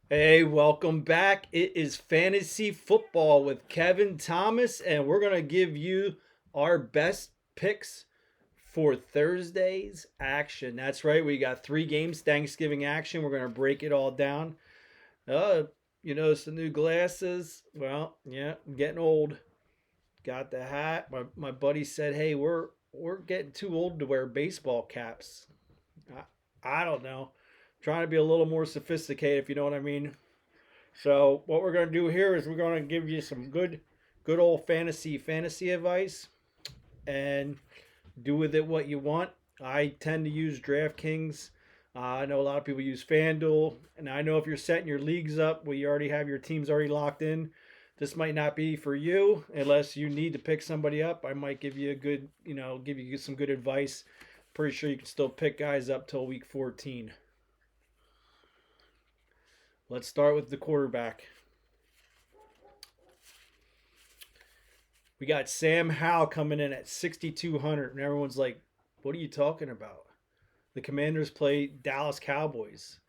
Hey, welcome back. It is fantasy football with Kevin Thomas, and we're going to give you our best picks for Thursday's action. That's right, we got three games, Thanksgiving action. We're going to break it all down. Uh, some new glasses. Well, yeah, I'm getting old. Got the hat. My buddy said, "Hey, we're getting too old to wear baseball caps." I don't know. Trying to be a little more sophisticated, if you know what I mean. So what we're going to do here is we're going to give you some good old fantasy advice and do with it what you want. I tend to use DraftKings. I know a lot of people use FanDuel, and I know if you're setting your leagues up where you already have your teams already locked in, this might not be for you unless you need to pick somebody up. I might give you a good, give you some good advice. Pretty sure you can still pick guys up till week 14. Let's start with the quarterback. We got Sam Howell coming in at 6,200, and everyone's like, "What are you talking about?" The Commanders play Dallas Cowboys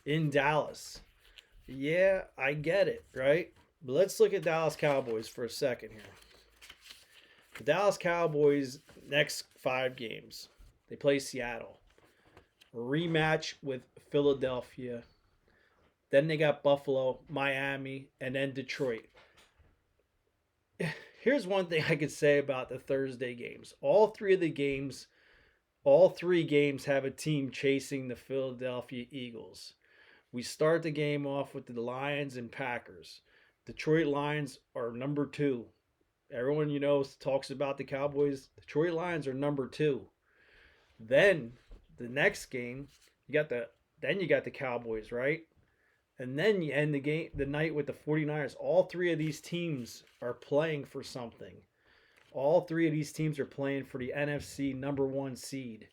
in Dallas. Yeah, I get it, right? But let's look at Dallas Cowboys for a second here. The Dallas Cowboys next 5 games, they play Seattle, rematch with Philadelphia. Then they got Buffalo, Miami, and then Detroit. Here's one thing I could say about the Thursday games. All three games have a team chasing the Philadelphia Eagles. We start the game off with the Lions and Packers. Detroit Lions are number 2. Everyone talks about the Cowboys. Detroit Lions are number 2. Then the next game, you got the Cowboys, right? And then you end the night with the 49ers. All three of these teams are playing for something. All three of these teams are playing for the NFC number 1 seed.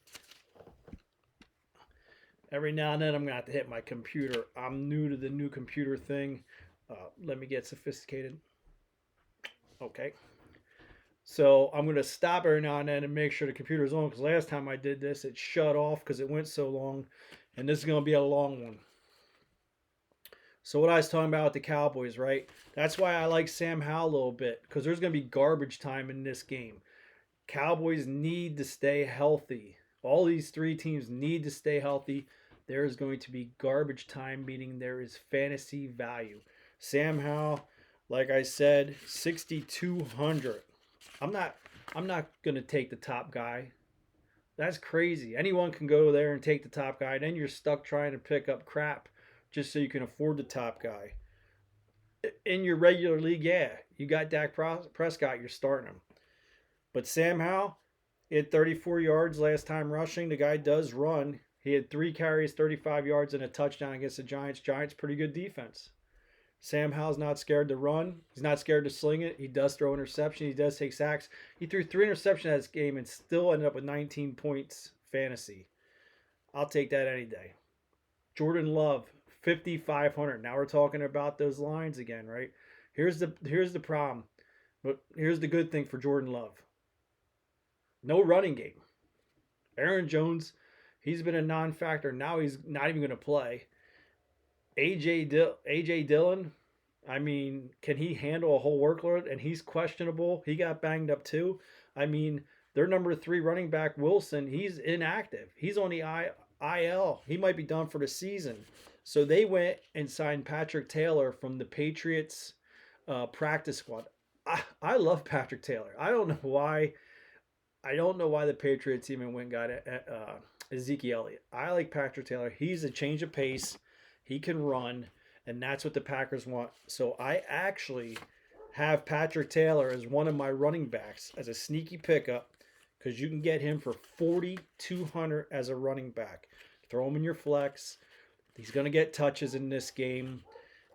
Every now and then I'm going to have to hit my computer. I'm new to the new computer thing. Let me get sophisticated. Okay. So I'm going to stop every now and then and make sure the computer's on, because last time I did this, it shut off because it went so long. And this is going to be a long one. So what I was talking about with the Cowboys, right? That's why I like Sam Howell a little bit, because there's going to be garbage time in this game. Cowboys need to stay healthy. All these three teams need to stay healthy. There is going to be garbage time, meaning there is fantasy value. Sam Howell, like I said, 6,200. I'm not going to take the top guy. That's crazy. Anyone can go there and take the top guy. Then you're stuck trying to pick up crap just so you can afford the top guy. In your regular league, yeah, you got Dak Prescott, you're starting him. But Sam Howell, he had 34 yards last time rushing. The guy does run. He had 3 carries, 35 yards, and a touchdown against the Giants. Giants, pretty good defense. Sam Howell's not scared to run. He's not scared to sling it. He does throw interceptions. He does take sacks. He threw 3 interceptions in this game and still ended up with 19 points fantasy. I'll take that any day. Jordan Love, 5,500. Now we're talking about those lines again, right? Here's the problem. But here's the good thing for Jordan Love. No running game. Aaron Jones, he's been a non-factor. Now he's not even going to play. AJ Dillon, I mean, can he handle a whole workload? And he's questionable. He got banged up too. I mean, their number 3 running back, Wilson, he's inactive. He's on the IL. He might be done for the season. So they went and signed Patrick Taylor from the Patriots practice squad. I love Patrick Taylor. I don't know why. I don't know why the Patriots even went and got Ezekiel Elliott. I like Patrick Taylor. He's a change of pace. He can run, and that's what the Packers want. So I actually have Patrick Taylor as one of my running backs as a sneaky pickup, because you can get him for 4,200 as a running back. Throw him in your flex. He's going to get touches in this game,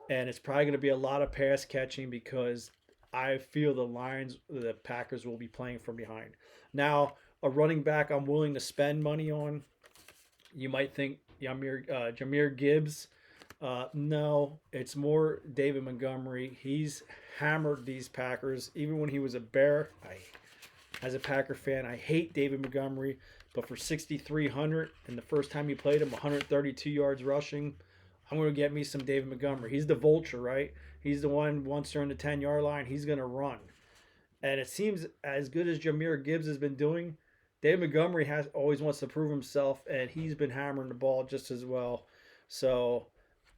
and it's probably going to be a lot of pass catching because I feel the Packers will be playing from behind. Now, a running back I'm willing to spend money on, you might think Jahmyr Gibbs. No, it's more David Montgomery. He's hammered these Packers. Even when he was a Bear, as a Packer fan, I hate David Montgomery. But for 6,300, and the first time he played him, 132 yards rushing, I'm going to get me some David Montgomery. He's the vulture, right? He's the one, once they're in the 10-yard line, he's going to run. And it seems as good as Jahmyr Gibbs has been doing, David Montgomery has always wants to prove himself, and he's been hammering the ball just as well. So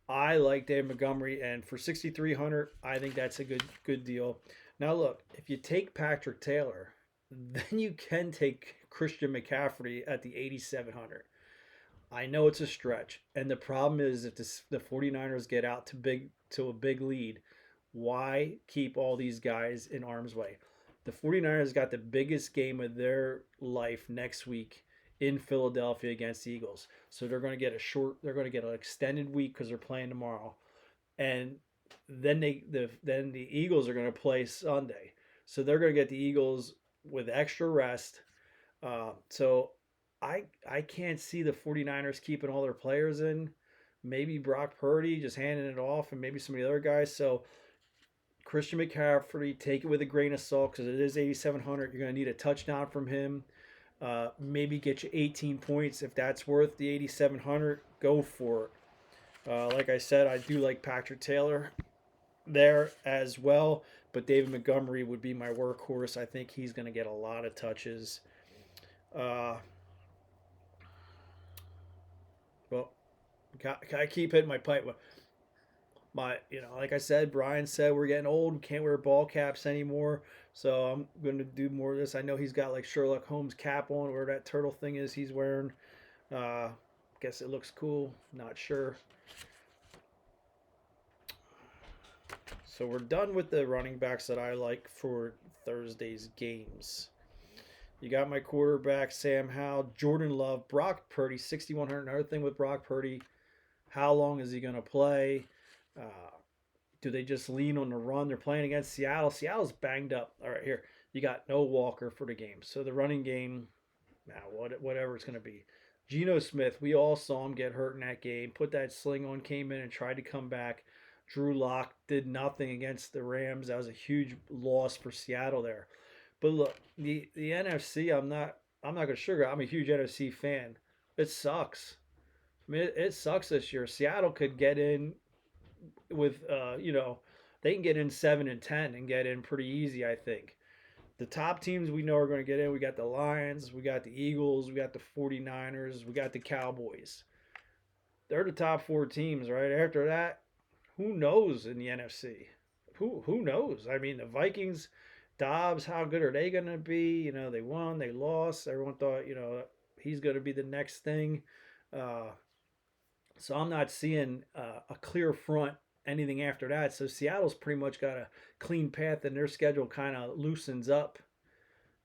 I like David Montgomery, and for 6,300, I think that's a good deal. Now look, if you take Patrick Taylor, then you can take Christian McCaffrey at the 8,700. I know it's a stretch, and the problem is if the 49ers get out to a big lead, why keep all these guys in arm's way? The 49ers got the biggest game of their life next week in Philadelphia against the Eagles. So they're going to get an extended week because they're playing tomorrow. And then the Eagles are going to play Sunday. So they're going to get the Eagles with extra rest. So I can't see the 49ers keeping all their players in. Maybe Brock Purdy just handing it off, and maybe some of the other guys. So Christian McCaffrey, take it with a grain of salt because it is 8,700. You're going to need a touchdown from him. Maybe get you 18 points. If that's worth the 8,700, go for it. Like I said, I do like Patrick Taylor there as well, but David Montgomery would be my workhorse. I think he's going to get a lot of touches. Well, I keep hitting my pipe. Like I said, Brian said we're getting old. We can't wear ball caps anymore. So I'm going to do more of this. I know he's got like Sherlock Holmes cap on, where that turtle thing is he's wearing. Guess it looks cool. Not sure. So we're done with the running backs that I like for Thursday's games. You got my quarterback, Sam Howell, Jordan Love, Brock Purdy, 6,100. Another thing with Brock Purdy, how long is he going to play? Do they just lean on the run? They're playing against Seattle. Seattle's banged up. All right, here. You got no Walker for the game. So the running game, whatever it's going to be. Geno Smith, we all saw him get hurt in that game. Put that sling on, came in and tried to come back. Drew Lock did nothing against the Rams. That was a huge loss for Seattle there. But look, the NFC, I'm not going to sugar. I'm a huge NFC fan. It sucks. I mean, it sucks this year. Seattle could get in with, they can get in 7-10 and get in pretty easy, I think. The top teams we know are going to get in. We got the Lions, we got the Eagles, we got the 49ers, we got the Cowboys. They're the top four teams, right? After that, who knows in the NFC? Who knows? I mean, the Vikings, Dobbs, how good are they going to be? They won, they lost. Everyone thought, he's going to be the next thing. So I'm not seeing a clear front anything after that. So Seattle's pretty much got a clean path, and their schedule kind of loosens up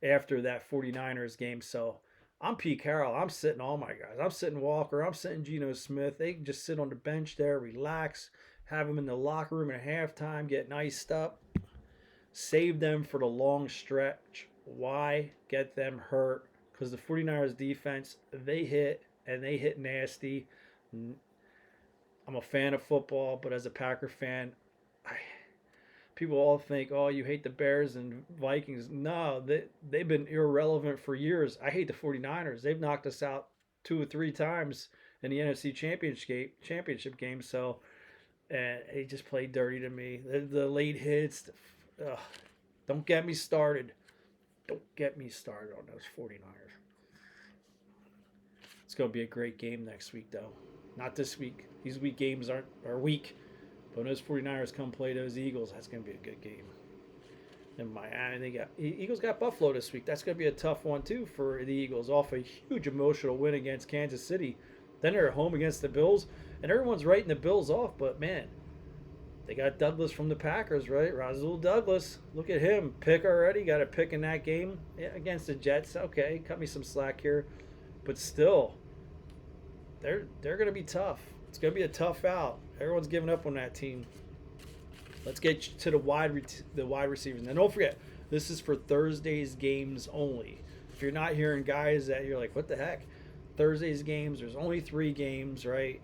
after that 49ers game. So I'm Pete Carroll. I'm sitting all my guys. I'm sitting Walker. I'm sitting Geno Smith. They can just sit on the bench there, relax, have them in the locker room at halftime, get iced up, save them for the long stretch. Why get them hurt? Because the 49ers defense, they hit, and they hit nasty. I'm a fan of football, but as a Packer fan, people all think, oh, you hate the Bears and Vikings. No, they've been irrelevant for years. I hate the 49ers. They've knocked us out 2 or 3 times in the NFC championship game. So, and they just played dirty to me. The late hits, don't get me started. Don't get me started on those 49ers. It's going to be a great game next week, though. Not this week. These week games are weak. But when those 49ers come play those Eagles, that's going to be a good game. And Miami, Eagles got Buffalo this week. That's going to be a tough one, too, for the Eagles. Off a huge emotional win against Kansas City. Then they're at home against the Bills. And everyone's writing the Bills off. But, man, they got Douglas from the Packers, right? Rasul Douglas. Look at him. Pick already. Got a pick in that game against the Jets. Okay, cut me some slack here. But still, they're going to be tough. It's going to be a tough out. Everyone's giving up on that team. Let's get to the wide receivers. And don't forget, this is for Thursday's games only. If you're not hearing guys that you're like, what the heck? Thursday's games, there's only 3 games, right?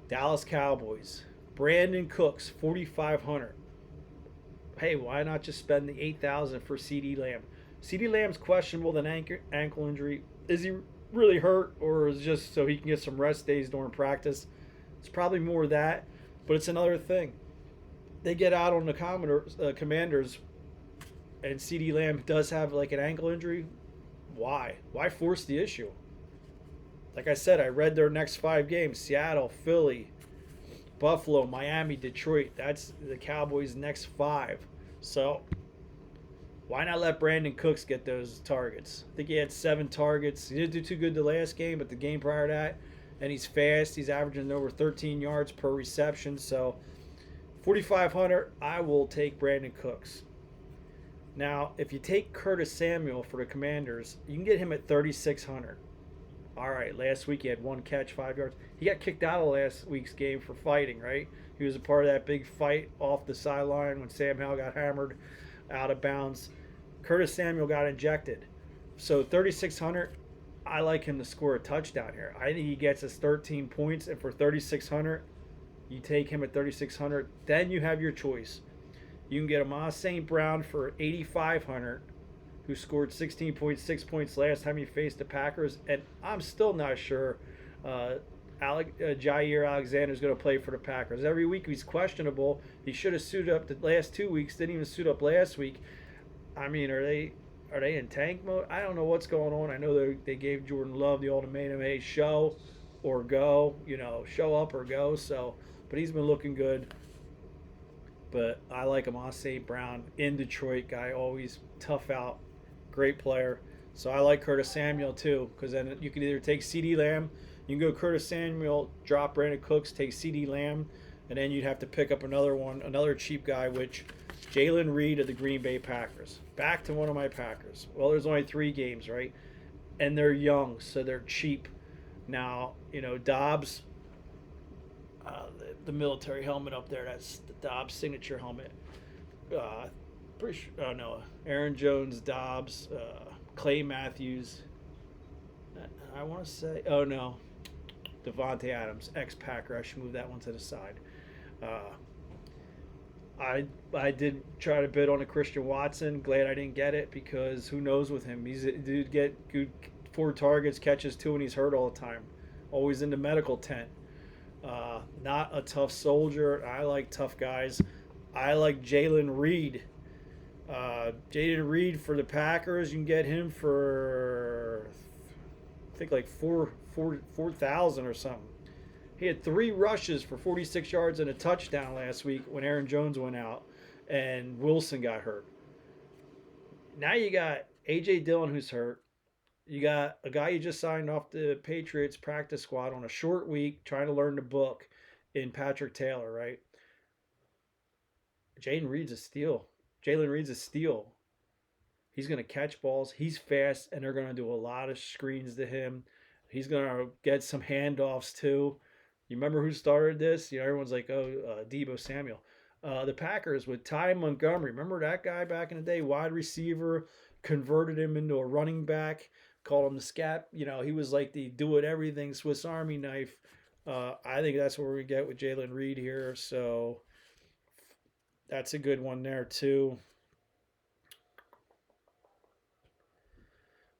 Dallas Cowboys. Brandon Cooks, 4,500. Hey, why not just spend the $8,000 for CeeDee Lamb? CeeDee Lamb's questionable with an ankle injury. Is he really hurt or is just so he can get some rest days during practice. It's probably more that, but it's another thing. They get out on the Commanders, and CD Lamb does have like an ankle injury. Why? Why force the issue? Like I said, I read their next 5 games: Seattle, Philly, Buffalo, Miami, Detroit. That's the Cowboys' next 5. So why not let Brandon Cooks get those targets? I think he had 7 targets. He didn't do too good the last game, but the game prior to that, and he's fast. He's averaging over 13 yards per reception. So 4,500, I will take Brandon Cooks. Now, if you take Curtis Samuel for the Commanders, you can get him at 3,600. All right, last week he had 1 catch, 5 yards. He got kicked out of last week's game for fighting, right? He was a part of that big fight off the sideline when Sam Howell got hammered out of bounds. Curtis Samuel got injected. So 3,600, I like him to score a touchdown here. I think he gets us 13 points, and for 3,600, you take him at 3,600. Then you have your choice. You can get Amon St. Brown for 8,500, who scored 16.6 points last time he faced the Packers, and I'm still not sure Jair Alexander is going to play for the Packers. Every week he's questionable. He should have suited up the last 2 weeks. Didn't even suit up last week. I mean, are they in tank mode? I don't know what's going on. I know they gave Jordan Love the ultimatum: hey, show or go. Show up or go. So, but he's been looking good. But I like him on St. Brown in Detroit. Guy always tough out, great player. So I like Curtis Samuel too, because then you can either take CD Lamb, you can go Curtis Samuel, drop Brandon Cooks, take CD Lamb, and then you'd have to pick up another cheap guy, which Jalen Reed of the Green Bay Packers. Back to one of my Packers. Well, there's only 3 games, right? And they're young, so they're cheap. Now, Dobbs, the military helmet up there, that's the Dobbs signature helmet. Pretty sure, oh no, Aaron Jones, Dobbs, Clay Matthews. I want to say, oh no, Devontae Adams, ex-Packer. I should move that one to the side. Uh, I did try to bid on a Christian Watson. Glad I didn't get it, because who knows with him? He's a dude get good 4 targets, catches 2, and he's hurt all the time. Always in the medical tent. Not a tough soldier. I like tough guys. I like Jalen Reed. Jalen Reed for the Packers. You can get him for, I think, like 4,000 or something. He had 3 rushes for 46 yards and a touchdown last week when Aaron Jones went out and Wilson got hurt. Now you got A.J. Dillon, who's hurt. You got a guy you just signed off the Patriots practice squad on a short week trying to learn the book in Patrick Taylor, right? Jalen Reed's a steal. Jalen Reed's a steal. He's going to catch balls. He's fast, and they're going to do a lot of screens to him. He's going to get some handoffs too. You remember who started this? Everyone's like, Deebo Samuel. The Packers with Ty Montgomery. Remember that guy back in the day? Wide receiver, converted him into a running back, called him the scat. He was like the do-it-everything Swiss Army knife. I think that's what we're going to get with Jalen Reed here. So that's a good one there too.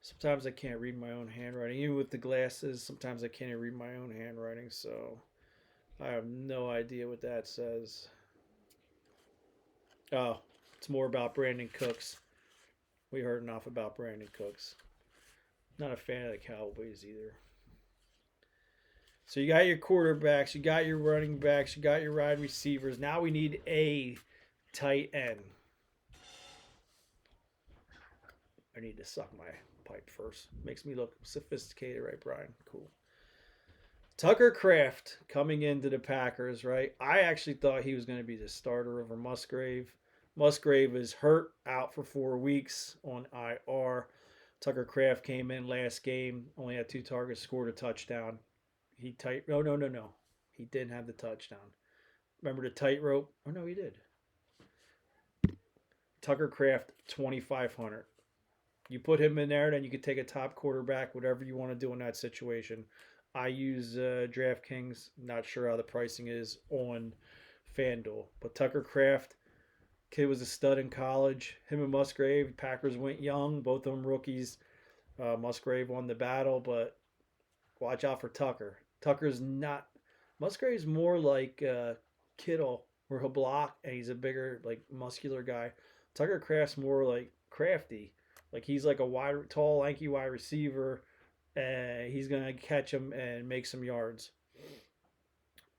Sometimes I can't read my own handwriting. Even with the glasses, sometimes I can't even read my own handwriting. So I have no idea what that says. Oh, it's more about Brandon Cooks. We heard enough about Brandon Cooks. Not a fan of the Cowboys either. So you got your quarterbacks, you got your running backs, you got your wide receivers. Now we need a tight end. I need to suck my pipe first. Makes me look sophisticated, right, Brian? Cool. Tucker Kraft coming into the Packers, right? I actually thought he was going to be the starter over Musgrave. Musgrave is hurt, out for 4 weeks on IR. Tucker Kraft came in last game, only had 2 targets, scored a touchdown. No. He didn't have the touchdown. Remember the tightrope? Oh, no, he did. Tucker Kraft, 2,500. You put him in there, then you could take a top quarterback, whatever you want to do in that situation. I use DraftKings. Not sure how the pricing is on FanDuel. But Tucker Kraft, kid was a stud in college. Him and Musgrave, Packers went young, both of them rookies. Musgrave won the battle, but watch out for Tucker. Tucker's not. Musgrave's more like Kittle, where he'll block and he's a bigger, like muscular guy. Tucker Craft's more like crafty. Like he's like a wide, tall, lanky wide receiver, and he's gonna catch him and make some yards.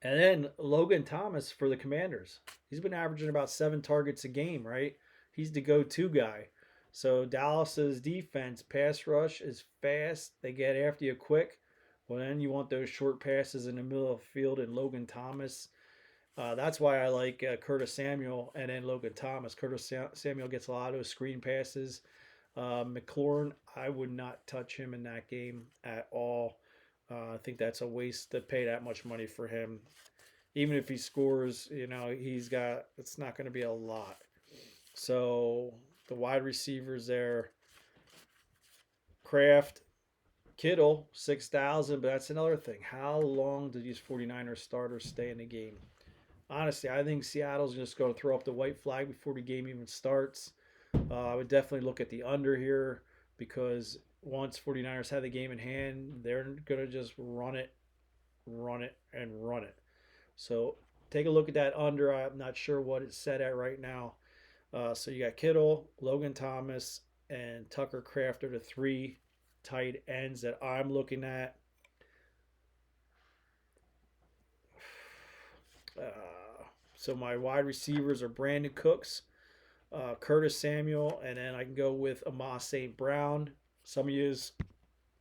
And then Logan Thomas for the Commanders. He's been averaging about 7 targets a game, right? He's the go-to guy. So Dallas's defense pass rush is fast. They get after you quick. Well, then you want those short passes in the middle of the field, and Logan Thomas. That's why I like Curtis Samuel and then Logan Thomas. Samuel gets a lot of those screen passes. McLaurin, I would not touch him in that game at all. I think that's a waste to pay that much money for him. Even if he scores, it's not going to be a lot. So the wide receivers there, Kraft, Kittle, 6,000, but that's another thing. How long do these 49ers starters stay in the game? Honestly, I think Seattle's just going to throw up the white flag before the game even starts. I would definitely look at the under here because once 49ers have the game in hand, they're going to just run it, and run it. So take a look at that under. I'm not sure what it's set at right now. So you got Kittle, Logan Thomas, and Tucker Kraft are the 3 tight ends that I'm looking at. So my wide receivers are Brandon Cooks, Curtis Samuel, and then I can go with Amos St. Brown. Some of you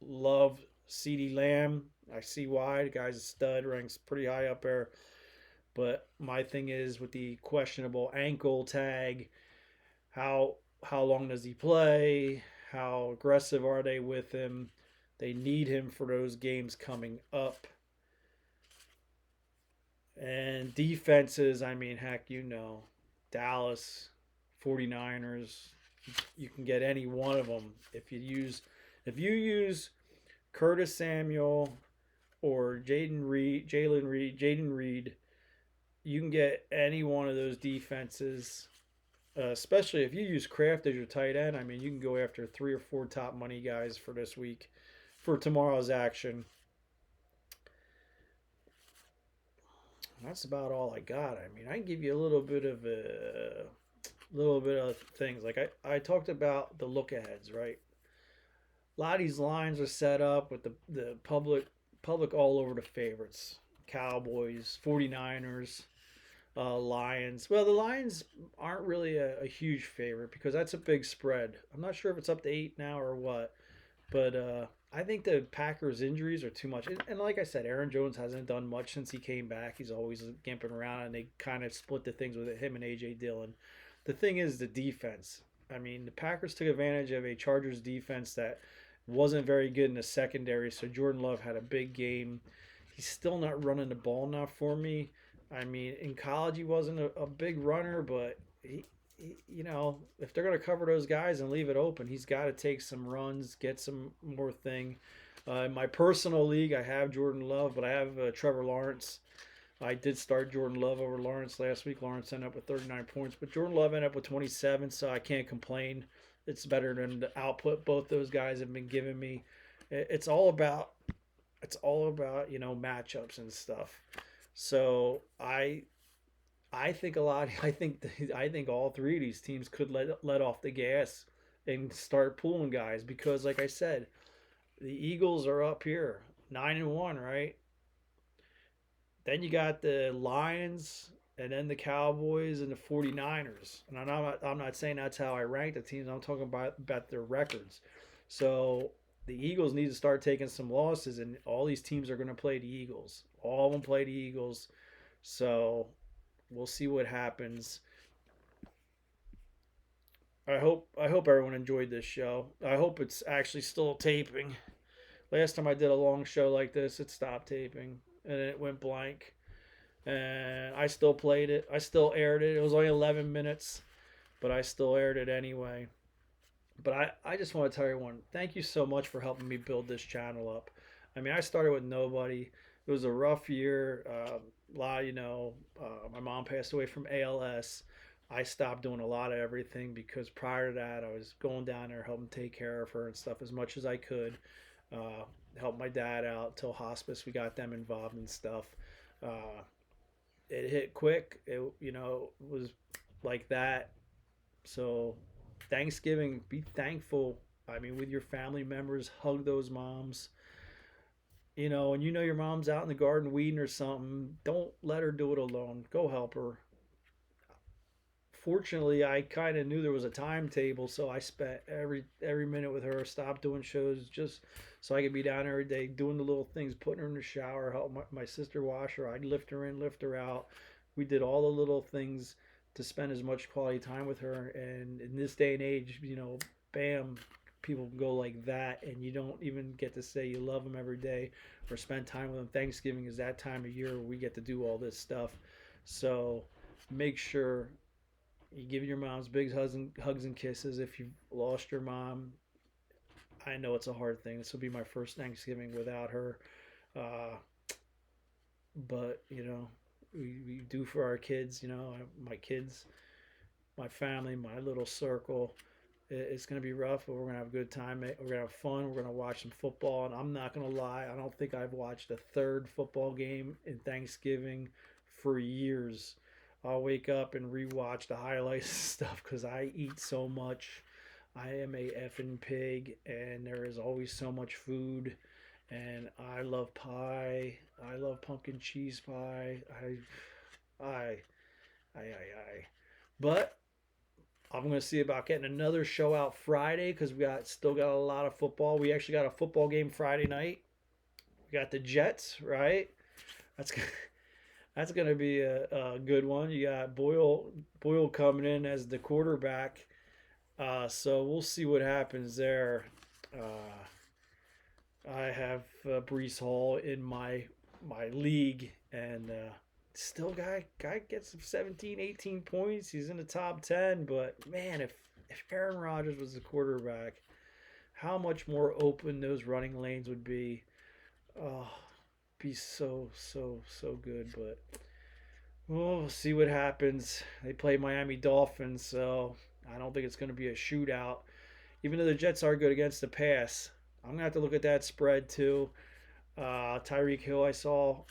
love CeeDee Lamb. I see why. The guy's a stud, ranks pretty high up there. But my thing is with the questionable ankle tag, how long does he play? How aggressive are they with him? They need him for those games coming up. And defenses, I mean, heck, Dallas, 49ers, you can get any one of them. If you use Curtis Samuel or Jaden Reed, you can get any one of those defenses. Especially if you use Kraft as your tight end, I mean, you can go after 3 or 4 top money guys for this week, for tomorrow's action. That's about all I got. I mean, I can give you a little bit of things. Like I talked about the look aheads, right? A lot of these lines are set up with the public all over the favorites. Cowboys, 49ers, Lions. Well, the Lions aren't really a huge favorite because that's a big spread. I'm not sure if it's up to 8 now or what, but I think the Packers' injuries are too much. And like I said, Aaron Jones hasn't done much since he came back. He's always gimping around, and they kind of split the things with him and A.J. Dillon. The thing is the defense. I mean, the Packers took advantage of a Chargers defense that wasn't very good in the secondary, so Jordan Love had a big game. He's still not running the ball enough for me. I mean, in college he wasn't a big runner, but he, if they're going to cover those guys and leave it open, he's got to take some runs, get some more thing. In my personal league, I have Jordan Love, but I have Trevor Lawrence. I did start Jordan Love over Lawrence last week. Lawrence ended up with 39 points, but Jordan Love ended up with 27, so I can't complain. It's better than the output both those guys have been giving me. It's all about matchups and stuff. So I think I think all 3 of these teams could let off the gas and start pulling guys because, like I said, the Eagles are up here 9-1, right? Then you got the Lions and then the Cowboys and the 49ers. And I'm not saying that's how I rank the teams. I'm talking about their records. So the Eagles need to start taking some losses, and all these teams are going to play the Eagles. All of them play the Eagles. So we'll see what happens. I hope everyone enjoyed this show. I hope it's actually still taping. Last time I did a long show like this, it stopped taping and it went blank. And I still played it. I still aired it. It was only 11 minutes, but I still aired it anyway. But I just want to tell everyone, thank you so much for helping me build this channel up. I mean, I started with nobody. It was a rough year. My mom passed away from ALS. I stopped doing a lot of everything because prior to that, I was going down there helping take care of her and stuff as much as I could. helped my dad out till hospice. We got them involved and stuff. Uh, it hit quick. It was like that. So Thanksgiving, be thankful. I mean, with your family members, hug those moms. And your mom's out in the garden weeding or something. Don't let her do it alone. Go help her. Fortunately, I kind of knew there was a timetable, so I spent every minute with her. Stopped doing shows just so I could be down every day, doing the little things, putting her in the shower, help my sister wash her. I'd lift her in, lift her out. We did all the little things to spend as much quality time with her. And in this day and age, bam, people go like that, and you don't even get to say you love them every day or spend time with them. Thanksgiving is that time of year where we get to do all this stuff. So make sure you give your moms big hugs and kisses. If you've lost your mom, I know it's a hard thing. This will be my first Thanksgiving without her. Uh, but, we do for our kids, my kids, my family, my little circle. It's going to be rough, but we're going to have a good time. We're going to have fun. We're going to watch some football. And I'm not going to lie, I don't think I've watched a third football game in Thanksgiving for years. I'll wake up and rewatch the highlights and stuff because I eat so much. I am a effing pig, and there is always so much food. And I love pie. I love pumpkin cheese pie. I, I. But I'm gonna see about getting another show out Friday because still got a lot of football. We actually got a football game Friday night. We got the Jets, right? That's that's gonna be a good one. You got Boyle coming in as the quarterback. So we'll see what happens there. I have Brees Hall in my league, and still guy gets 17, 18 points. He's in the top 10, but man, if Aaron Rodgers was the quarterback, how much more open those running lanes would be. Oh, be so good, but we'll see what happens. They play Miami Dolphins, so I don't think it's going to be a shootout. Even though the Jets are good against the pass, I'm going to have to look at that spread too. Tyreek Hill,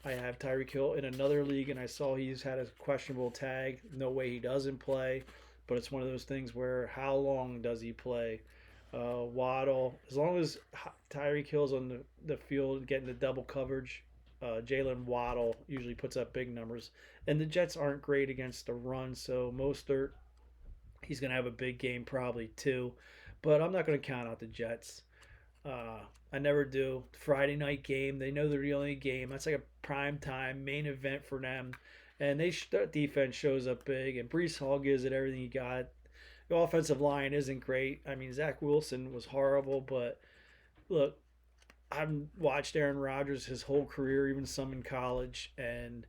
I have Tyreek Hill in another league, and I saw he's had a questionable tag. No way he doesn't play, but it's one of those things where how long does he play? Waddle, as long as Tyreek Hill's on the field getting the double coverage, Jalen Waddle usually puts up big numbers. And the Jets aren't great against the run, so Mostert, he's going to have a big game probably too. But I'm not going to count out the Jets. I never do. Friday night game. They know they're the only game. That's like a prime time main event for them. And their defense shows up big. And Brees Hall gives it everything he got. The offensive line isn't great. I mean, Zach Wilson was horrible. But look, I've watched Aaron Rodgers his whole career, even some in college. And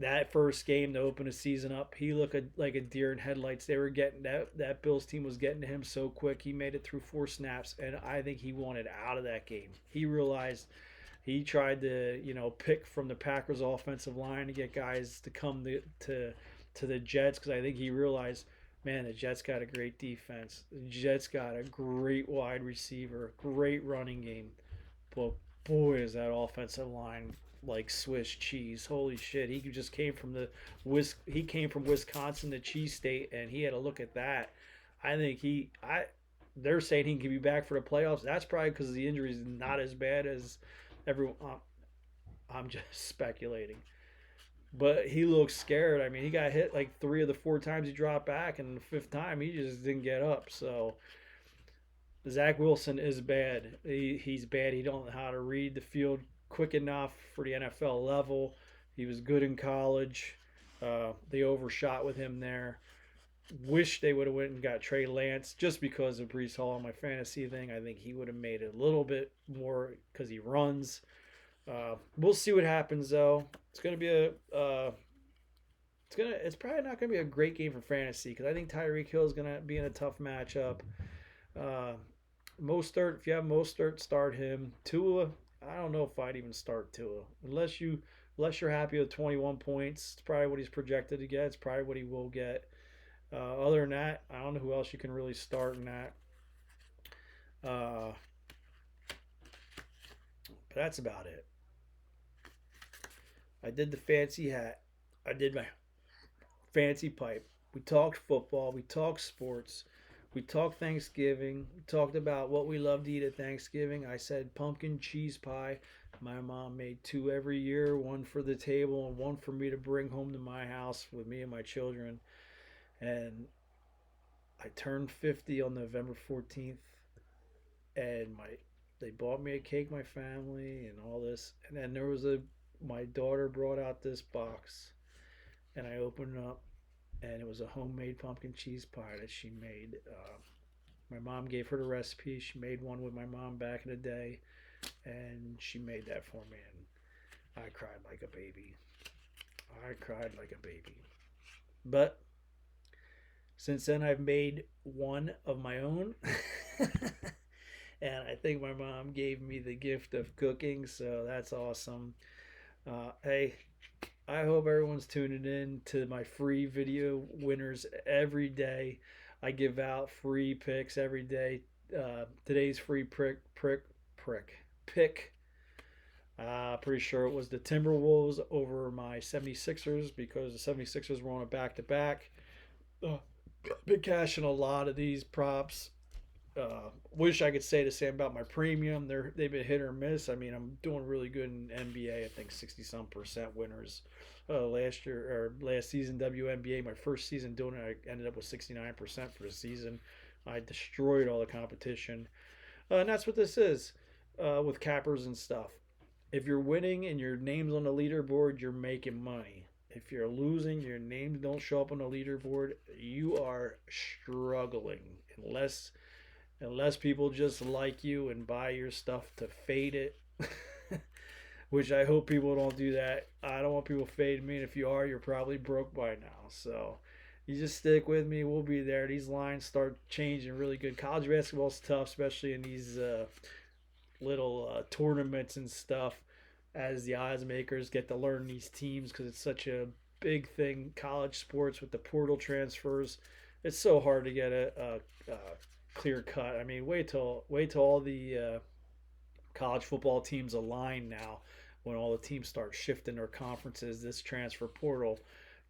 that first game to open a season up, he looked like a deer in headlights. They were getting that Bills team was getting to him so quick. He made it through 4 snaps, and I think he wanted out of that game. He realized he tried to pick from the Packers offensive line to get guys to come to the Jets because I think he realized, man, the Jets got a great defense. The Jets got a great wide receiver, great running game. But boy, is that offensive line like Swiss cheese. Holy shit. He just came from Wisconsin, the cheese state, and he had to look at that. I think they're saying he can be back for the playoffs. That's probably because the injury is not as bad as everyone. I'm just speculating. But he looks scared. I mean, he got hit like 3 of the 4 times he dropped back, and the 5th time he just didn't get up. So Zach Wilson is bad. He's bad. He don't know how to read the field quick enough for the NFL level. He was good in college. They overshot with him there. Wish they would have went and got Trey Lance just because of Brees Hall on my fantasy thing. I think he would have made it a little bit more because he runs. We'll see what happens though. It's gonna be it's probably not gonna be a great game for fantasy because I think Tyreek Hill is gonna be in a tough matchup. Uh, Mostert, if you have Mostert, start him. Tua, I don't know if I'd even start Tua unless you're happy with 21 points. It's probably what he's projected to get. It's probably what he will get. Other than that, I don't know who else you can really start in that. Uh, But that's about it. I did the fancy hat. I did my fancy pipe. We talked football. We talked sports. We talked Thanksgiving. We talked about what we love to eat at Thanksgiving. I said pumpkin cheese pie. My mom made two every year, one for the table and one for me to bring home to my house with me and my children. And I turned 50 on November 14th, and my they bought me a cake, my family, and all this. And then there was a my daughter brought out this box, and I opened it up, and it was a homemade pumpkin cheese pie that she made. My mom gave her the recipe. She made one with my mom back in the day, and she made that for me, and I cried like a baby. I cried like a baby. But since then, I've made one of my own. And I think my mom gave me the gift of cooking, so that's awesome. Hey, I hope everyone's tuning in to my free video winners every day. I give out free picks every day. Today's free prick pick. Pretty sure it was the Timberwolves over my 76ers because the 76ers were on a back to back. Been cashing a lot of these props. Wish I could say the same about my premium. They've been hit or miss. I mean, I'm doing really good in NBA. I think 60% winners. Last year or last season WNBA, my first season doing it, I ended up with 69% for the season. I destroyed all the competition, and that's what this is with cappers and stuff. If you're winning and your name's on the leaderboard, you're making money. If you're losing, your names don't show up on the leaderboard, you are struggling unless people just like you and buy your stuff to fade it. Which I hope people don't do that. I don't want people fading me. And if you are, you're probably broke by now. So you just stick with me. We'll be there. These lines start changing really good. College basketball's tough, especially in these little tournaments and stuff. As the odds makers get to learn these teams because it's such a big thing. College sports with the portal transfers, it's so hard to get a clear cut. I mean, wait till all the college football teams align now. When all the teams start shifting their conferences, this transfer portal,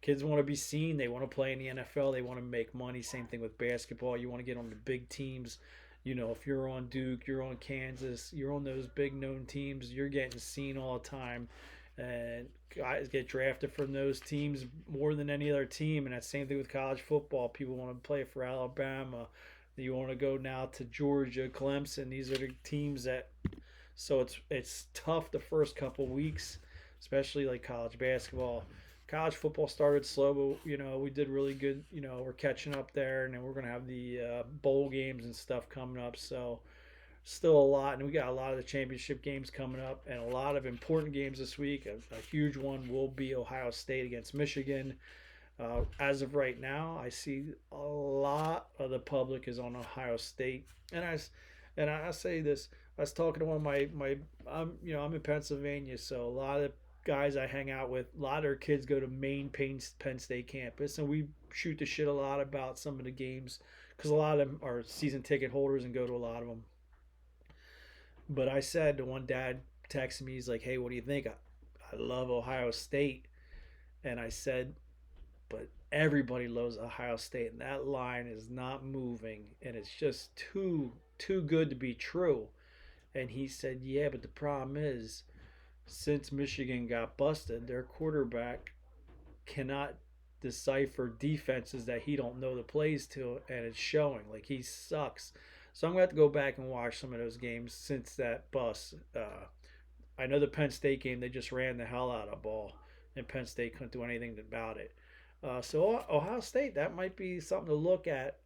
kids want to be seen. They want to play in the NFL. They want to make money. Same thing with basketball. You want to get on the big teams. You know, if you're on Duke, you're on Kansas, you're on those big known teams, you're getting seen all the time. And guys get drafted from those teams more than any other team. And that's the same thing with college football. People want to play for Alabama. You want to go now to Georgia, Clemson. These are the teams that. So it's tough the first couple weeks, especially like college basketball. College football started slow, but we did really good. We're catching up there, and then we're gonna have the bowl games and stuff coming up. So still a lot, and we got a lot of the championship games coming up, and a lot of important games this week. A huge one will be Ohio State against Michigan. As of right now, I see a lot of the public is on Ohio State, and I say this. I was talking to one of my I'm in Pennsylvania, so a lot of guys I hang out with, a lot of their kids go to main Penn State campus, and we shoot the shit a lot about some of the games because a lot of them are season ticket holders and go to a lot of them. But I said to one dad texted me, he's like, "Hey, what do you think? I love Ohio State," and I said, "But everybody loves Ohio State, and that line is not moving, and it's just too good to be true." And he said, "Yeah, but the problem is, since Michigan got busted, their quarterback cannot decipher defenses that he don't know the plays to, and it's showing. Like he sucks." So I'm gonna have to go back and watch some of those games since that bust. I know the Penn State game; they just ran the hell out of the ball, and Penn State couldn't do anything about it. So Ohio State, that might be something to look at.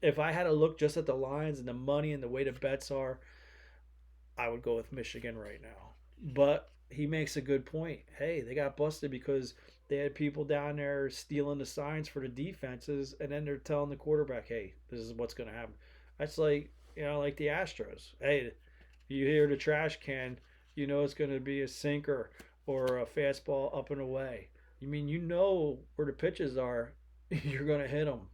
If I had to look just at the lines and the money and the way the bets are, I would go with Michigan right now. But he makes a good point. Hey, they got busted because they had people down there stealing the signs for the defenses, and then they're telling the quarterback, "Hey, this is what's going to happen." That's like the Astros. Hey, you hear the trash can, it's going to be a sinker or a fastball up and away. You mean where the pitches are, you're going to hit them.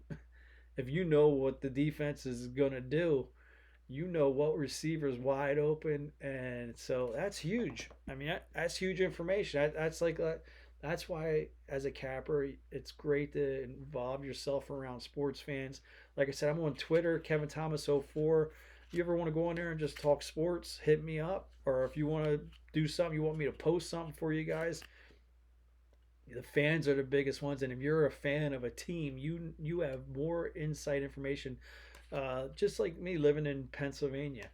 If you know what the defense is going to do, you know what receiver's wide open, and so that's huge. I mean, that's huge information. That's like that's why as a capper, it's great to involve yourself around sports fans. Like I said, I'm on Twitter, Kevin Thomas 04. You ever want to go on there and just talk sports, hit me up. Or if you want to do something, you want me to post something for you guys, the fans are the biggest ones, and if you're a fan of a team, you have more insight information. Just like me living in Pennsylvania,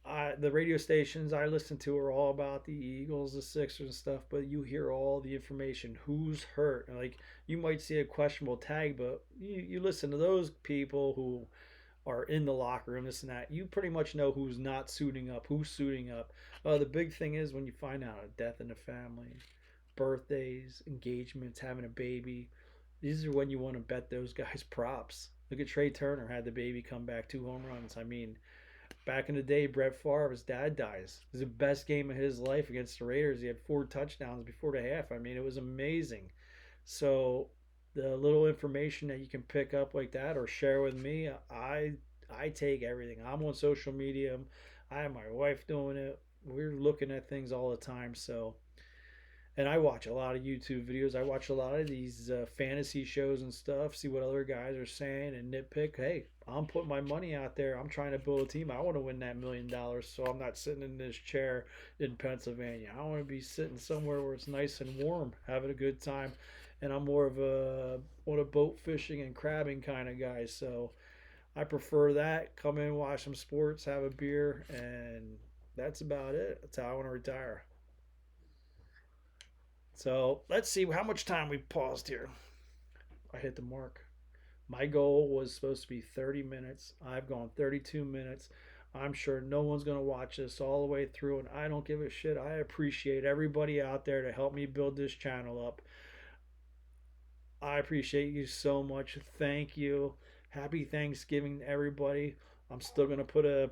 the radio stations I listen to are all about the Eagles, the Sixers, and stuff. But you hear all the information. Who's hurt? Like you might see a questionable tag, but you listen to those people who are in the locker room, this and that. You pretty much know who's not suiting up, who's suiting up. The big thing is when you find out a death in the family, birthdays, engagements, having a baby. These are when you want to bet those guys props. Look at Trey Turner, had the baby come back 2 home runs. I mean, back in the day, Brett Favre, his dad dies. It was the best game of his life against the Raiders. He had 4 touchdowns before the half. I mean, it was amazing. So the little information that you can pick up like that or share with me, I take everything. I'm on social media. I have my wife doing it. We're looking at things all the time. So and I watch a lot of YouTube videos. I watch a lot of these fantasy shows and stuff, see what other guys are saying and nitpick. Hey, I'm putting my money out there. I'm trying to build a team. I want to win that $1 million. So I'm not sitting in this chair in Pennsylvania. I want to be sitting somewhere where it's nice and warm, having a good time. And I'm more of a on a boat fishing and crabbing kind of guy. So I prefer that. Come in, watch some sports, have a beer, and that's about it. That's how I want to retire. So let's see how much time we paused here. I hit the mark. My goal was supposed to be 30 minutes. I've gone 32 minutes. I'm sure no one's going to watch this all the way through, and I don't give a shit. I appreciate everybody out there to help me build this channel up. I appreciate you so much. Thank you. Happy Thanksgiving to everybody. I'm still gonna put a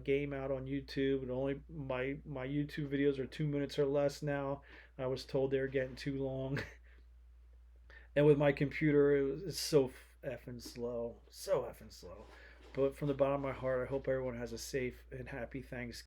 game out on YouTube. And only my YouTube videos are 2 minutes or less now. I was told they were getting too long, and with my computer, it's so effing slow, so effing slow. But from the bottom of my heart, I hope everyone has a safe and happy Thanksgiving.